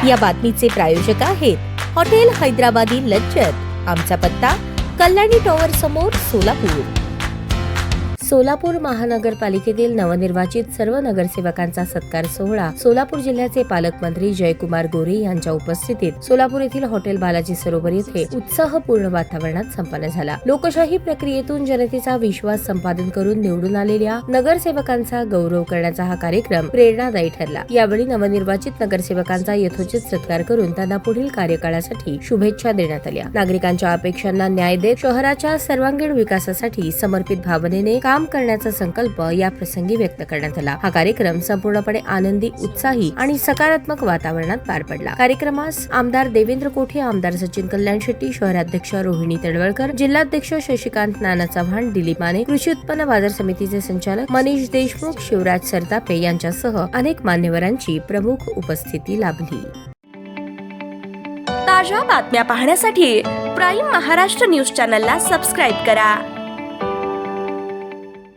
या बातमीचे प्रायोजक आहेत हॉटेल हैदराबादी लज्जत। आमचा पत्ता कल्याणी टॉवर समोर, सोलापूर। सोलापूर महानगरपालिकेतील नवनिर्वाचित सर्व नगरसेवकांचा सत्कार सोहळा सोलापूर जिल्ह्याचे पालकमंत्री जयकुमार गोरे यांच्या उपस्थितीत सोलापूर येथील हॉटेल बालाजी सरोवर येथे उत्साहपूर्ण वातावरणात संपन्न झाला। लोकशाही प्रक्रियेतून जनतेचा विश्वास संपादन करून निवडून आलेल्या नगरसेवकांचा गौरव करण्याचा हा कार्यक्रम प्रेरणादायी ठरला। यावेळी नवनिर्वाचित नगरसेवकांचा यथोचित सत्कार करून त्यांना पुढील कार्यकाळासाठी शुभेच्छा देण्यात आल्या। नागरिकांच्या अपेक्षांना न्याय देत शहराच्या सर्वांगीण विकासासाठी समर्पित भावनेने काम करण्याचा संकल्प या प्रसंगी व्यक्त करण्यात आला। हा कार्यक्रम संपूर्णपणे आनंदी, उत्साही आणि सकारात्मक वातावरणात पार पडला। कार्यक्रमास आमदार देवेंद्र कोठे, आमदार सचिन कल्याण शेट्टी, शहराध्यक्ष रोहिणी तडवळकर, जिल्हाध्यक्ष शशिकांत नाना चव्हाण, दिलीप माने, कृषी उत्पन्न बाजार समितीचे संचालक मनीष देशमुख, शिवराज सरतापे यांच्यासह अनेक मान्यवरांची प्रमुख उपस्थिती लाभली। ताज्या बातम्या पाहण्यासाठी प्राईम महाराष्ट्र न्यूज चॅनलला सबस्क्राईब करा।